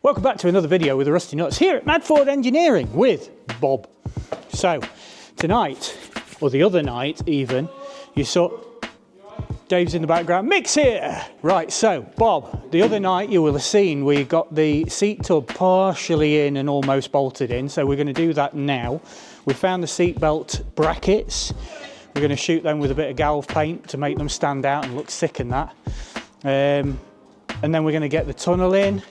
Welcome back to another video with the Rusty Nuts here at Mad Ford Engineering with Bob. So tonight, or the other night even, you saw Dave's in the background, Mick's here! Right, so Bob, the other night you will have seen we got the seat tub partially in and almost bolted in, so we're going to do that now. We found the seat belt brackets. We're going to shoot them with a bit of galv paint to make them stand out and look sick and that. And then we're going to get the tunnel in.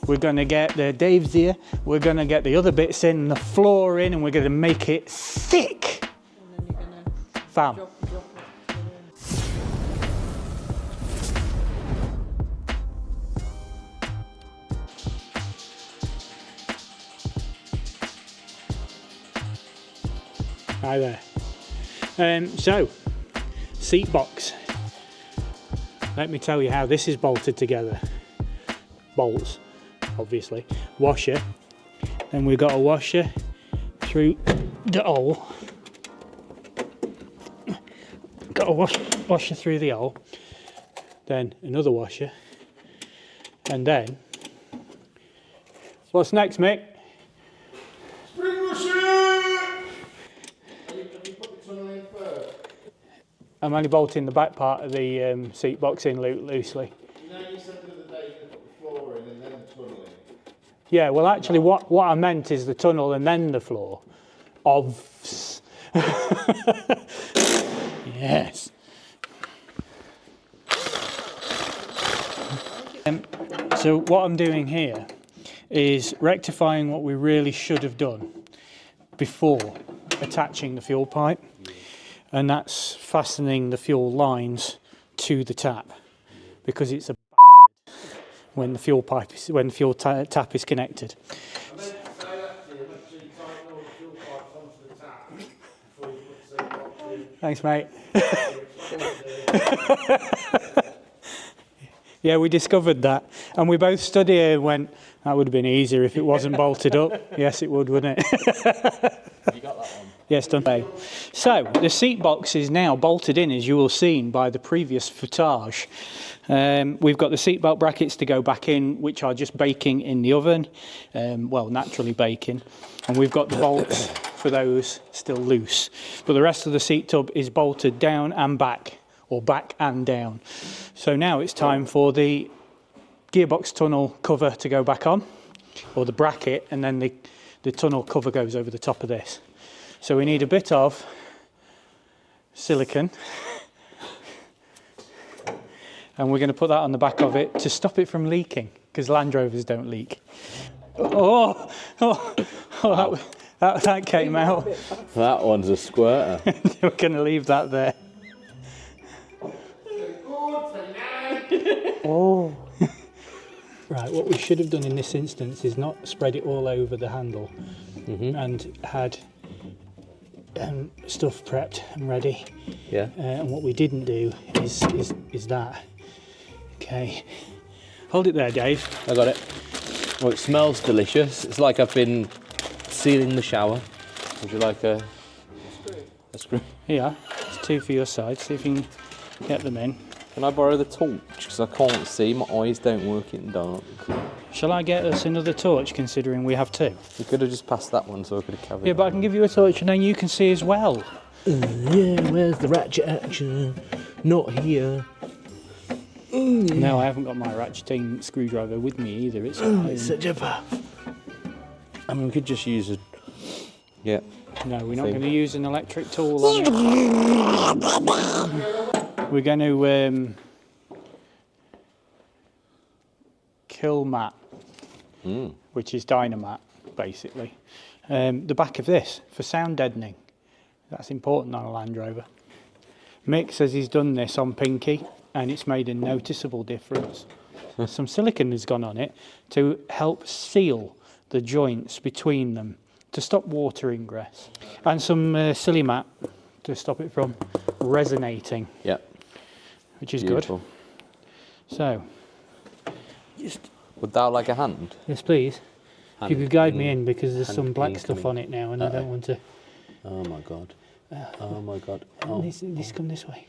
We're going to get the Dave's here. We're going to get the other bits in and the floor in, and we're going to make it thick. And then you're going to Fam. drop Hi there. So, seat box. Let me tell you how this is bolted together. Bolts, obviously. Washer. Then we've got a washer through the hole. Got a washer through the hole. Then another washer. And then, what's next, Mick? I'm only bolting the back part of the seat box in loosely. You know, you said the other day you put the floor in and then the tunnel in. Yeah, well actually what I meant is the tunnel and then the floor. Yes. So what I'm doing here is rectifying what we really should have done before attaching the fuel pipe. And that's fastening the fuel lines to the tap, because it's a when the fuel pipe is, when the fuel tap is connected. Thanks, mate. Yeah, we discovered that, and we both stood here and went, that would have been easier if it wasn't bolted up. Yes, it would, wouldn't it? Have you got that one? Yes, done. So the seat box is now bolted in, as you will have seen by the previous footage. We've got the seat belt brackets to go back in, which are just baking in the oven, well, naturally baking, and we've got the bolts for those still loose. But the rest of the seat tub is bolted down and back, or back and down. So now it's time for the gearbox tunnel cover to go back on, or the bracket, and then the tunnel cover goes over the top of this. So we need a bit of silicone, and we're going to put that on the back of it to stop it from leaking, because Land Rovers don't leak. That came out. That one's a squirter. We're going to leave that there. Oh. Right, what we should have done in this instance is not spread it all over the handle and had stuff prepped and ready. Yeah. And what we didn't do is that. Okay. Hold it there, Dave. I got it. Oh, it smells delicious. It's like I've been sealing the shower. Would you like a screw? Here, it's two for your side. See if you can get them in. Can I borrow the torch? Because I can't see. My eyes don't work in dark. Shall I get us another torch, considering we have two? You could have just passed that one so I could have carried it. Yeah, but I can give you a torch and then you can see as well. Yeah, where's the ratchet action? Not here. No, I haven't got my ratcheting screwdriver with me either. It's such a puff. I mean, we could just use a... Yeah. No, we're not going to use an electric tool on it. We're going to kill mat, which is Dynamat, basically. The back of this for sound deadening. That's important on a Land Rover. Mick says he's done this on Pinky, and it's made a noticeable difference. Some silicone has gone on it to help seal the joints between them, to stop water ingress, and some Silimat to stop it from resonating. Yeah. Which is Beautiful. Good. So, just... Would thou like a hand? Yes, please. If you could guide me in, because there's some black incoming. stuff on it now, and I don't want to... Oh my god. Oh my god. This come this way.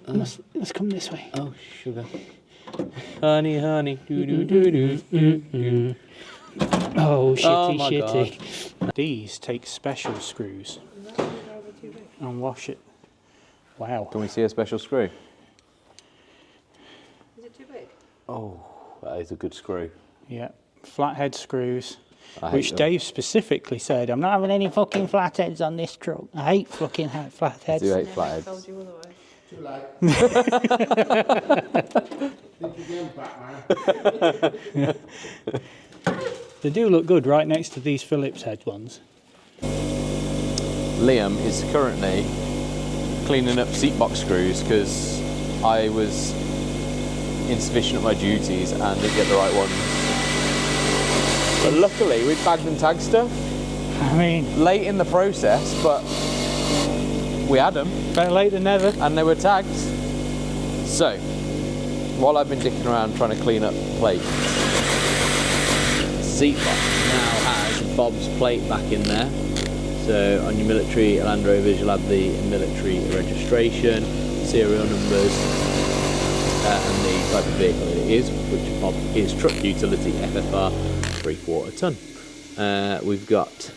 Must come this way. Oh, sugar. Honey, honey, doo doo doo doo doo doo. Oh, shitty, Oh my shitty. These take special screws and wash it. Wow. Can we see a special screw? Is it too big? Oh, that is a good screw. Yeah, flathead screws, I hate which them. Dave specifically said, I'm not having any fucking flatheads on this truck. I hate fucking flatheads. I do hate Never flatheads. told you otherwise. Too late. Think again, Batman. They do look good right next to these Phillips head ones. Liam is currently cleaning up seat box screws because I was insufficient at my duties and didn't get the right ones. But luckily, we bagged and tagged stuff I mean, late in the process, but we had them better late than never. and they were tagged. So, while I've been dicking around trying to clean up plates, seat box now has Bob's plate back in there. So on your military Land Rovers, you'll have the military registration, serial numbers, and the type of vehicle it is, which Bob is truck utility FFR 3/4 ton. We've got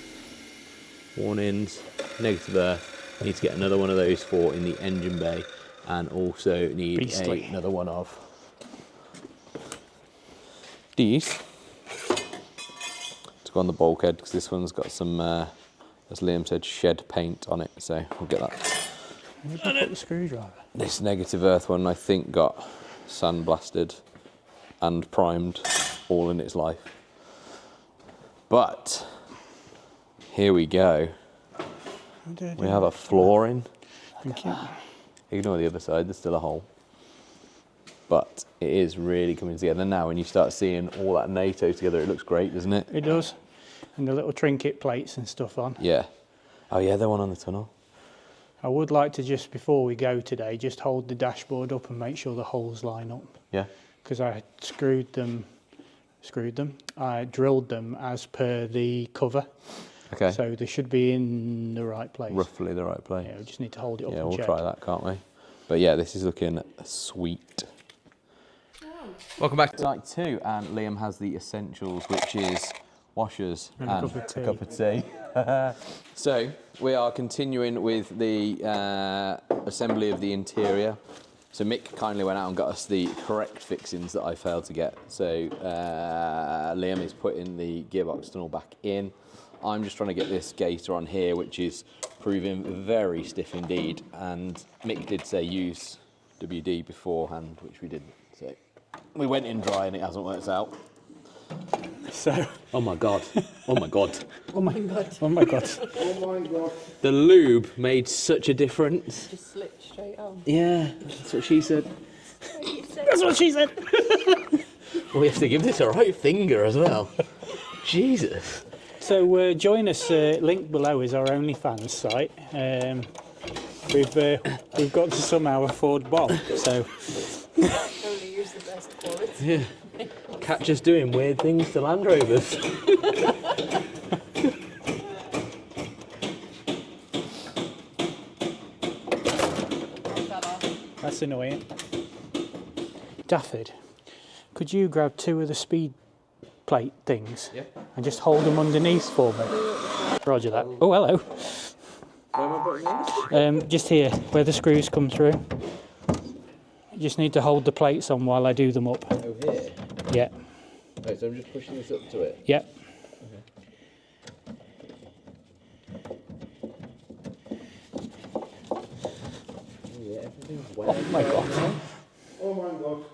warnings, negative earth. Need to get another one of those for in the engine bay, and also need Beastly. another one of these to go on the bulkhead, because this one's got some, as Liam said, shed paint on it. So we'll get that. Where did I put the screwdriver? This negative earth one, I think, got sandblasted and primed all in its life. But here we go. We have a flooring. Thank you. Ignore the other side, there's still a hole. But it is really coming together now. When you start seeing all that NATO together, it looks great, doesn't it? It does. And the little trinket plates and stuff on. Yeah. Oh yeah, the one on the tunnel. I would like to just, before we go today, just hold the dashboard up and make sure the holes line up. Yeah. Because I I drilled them as per the cover. Okay. So they should be in the right place. Roughly the right place. Yeah, we just need to hold it up Yeah, and we'll check. try that, can't we? But yeah, this is looking sweet. Welcome back to night 2, and Liam has the essentials, which is washers And a cup of tea. So we are continuing with the assembly of the interior. So Mick kindly went out and got us the correct fixings that I failed to get. So Liam is putting the gearbox tunnel back in. I'm just trying to get this gaiter on here, which is proving very stiff indeed. And Mick did say use WD beforehand, which we didn't. So we went in dry and it hasn't worked out. So, Oh my God. Oh my God. oh my god. Oh my god. Oh my God. The lube made such a difference. Just slipped straight on. Yeah, that's what she said. That's what she said. We have to give this a right finger as well. Jesus. So join us. Link below is our OnlyFans site. We've got to somehow afford Bob. So Only use the best quality. Yeah. Catch us doing weird things to Land Rovers. that's annoying. Daffyd, could you grab 2 of the speed plate things and just hold them underneath for me? Roger that. Oh, hello. Where am I putting these? Just here, where the screws come through. You just need to hold the plates on while I do them up. Oh, here. Yeah, Right, so I'm just pushing this up to it. yeah. Yeah, everything's wet. Oh my god. Oh my God.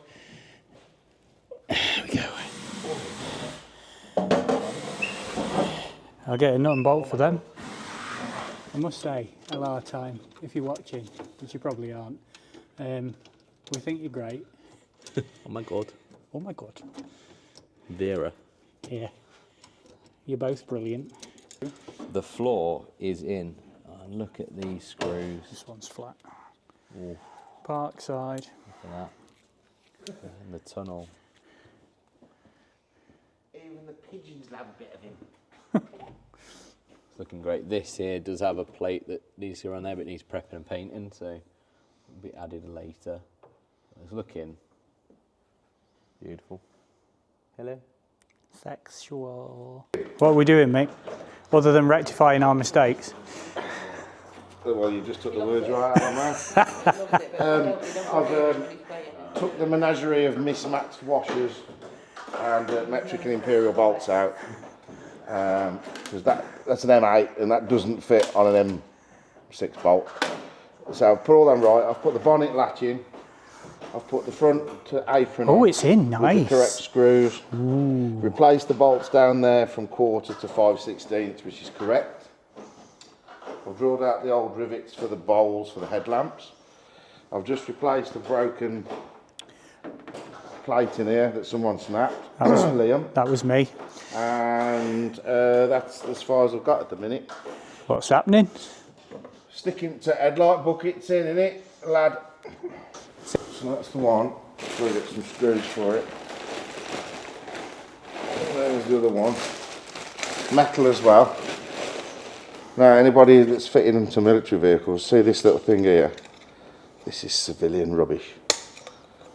There we go. I'll get a nut and bolt for them. I must say, hello time, if you're watching, which you probably aren't. We think you're great. Oh my God. Oh my god. Vera. Yeah. You're both brilliant. The floor is in. And look at these screws. This one's flat. Ooh. Park side. Look at that. And the tunnel. Even the pigeons love a bit of him. It's looking great. This here does have a plate that needs to go around there, but it needs prepping and painting, so it'll be added later. It's looking Beautiful. Hello. Sexual. What are we doing, Mick? Other than rectifying our mistakes? Well, you just took the words right out of my mouth. I've took the menagerie of mismatched washers and metric and imperial bolts out, because that's an M8 and that doesn't fit on an M6 bolt. So I've put all them right. I've put the bonnet latch in. I've put the front apron Oh, on it's in nice. with the correct screws. Ooh. Replaced the bolts down there from 1/4 to 5/16, which is correct. I've drilled out the old rivets for the bowls for the headlamps. I've just replaced a broken plate in here that someone snapped. That was Liam. That was me. And that's as far as I've got at the minute. What's happening? Sticking to headlight buckets in it, lad. So that's the one. We'll get some screws for it. And there's the other one. Metal as well. Now, anybody that's fitting into military vehicles, see this little thing here? This is civilian rubbish.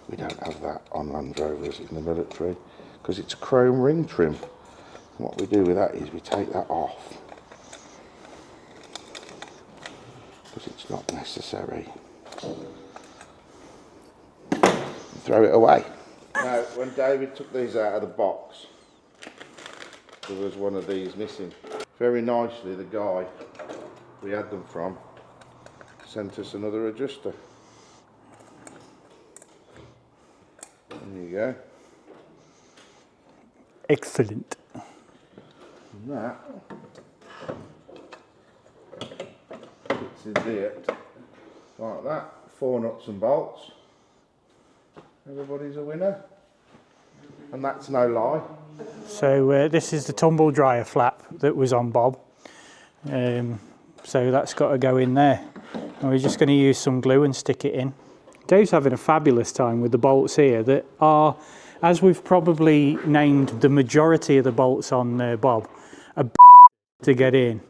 We don't have that on Land Rovers in the military because it's chrome ring trim. And what we do with that is we take that off because it's not necessary. Throw it away. Now, when David took these out of the box, there was one of these missing. Very nicely, the guy we had them from sent us another adjuster. There you go. Excellent. And that fits in there like that. 4 nuts and bolts. Everybody's a winner. And that's no lie. So this is the tumble dryer flap that was on Bob. So that's got to go in there. And we're just going to use some glue and stick it in. Dave's having a fabulous time with the bolts here that are, as we've probably named the majority of the bolts on Bob, a to get in.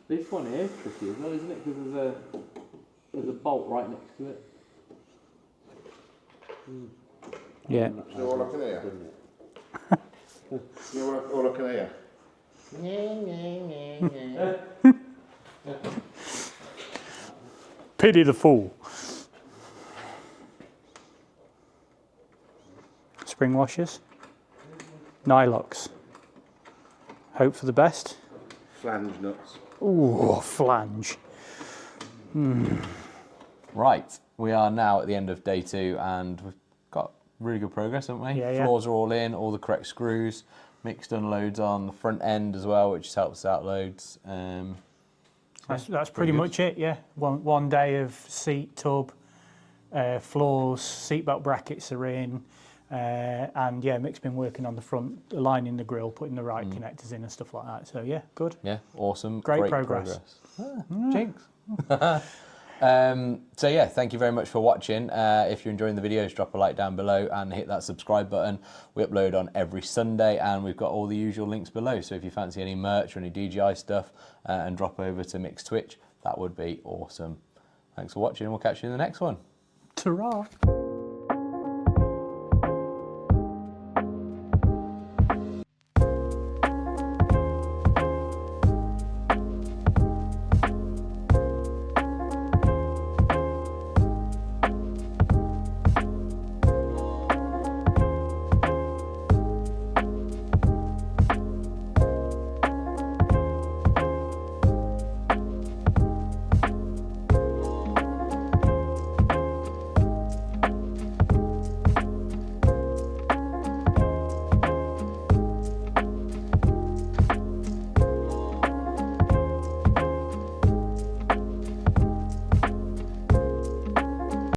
This one here is tricky as well, isn't it? Because there's a bolt right next to it. Yeah. So all I can hear. All I can hear. Pity the fool. Spring washers. Nylox. Hope for the best. Flange nuts. Ooh, flange. Right, we are now at the end of day 2 and we've got really good progress, haven't we? Yeah, yeah. Floors are all in, all the correct screws. Mick's done loads on the front end as well, which helps out loads. That's pretty much it, yeah. One day of seat, tub, floors, seatbelt brackets are in. And yeah, Mick's been working on the front, aligning the grille, putting the right connectors in and stuff like that. So yeah, good. Yeah, awesome. Great progress. Jinx. So yeah, thank you very much for watching. If you're enjoying the videos, drop a like down below and hit that subscribe button. We upload on every Sunday and we've got all the usual links below. So if you fancy any merch or any DJI stuff and drop over to Mick's Twitch, that would be awesome. Thanks for watching and we'll catch you in the next one. Ta-ra.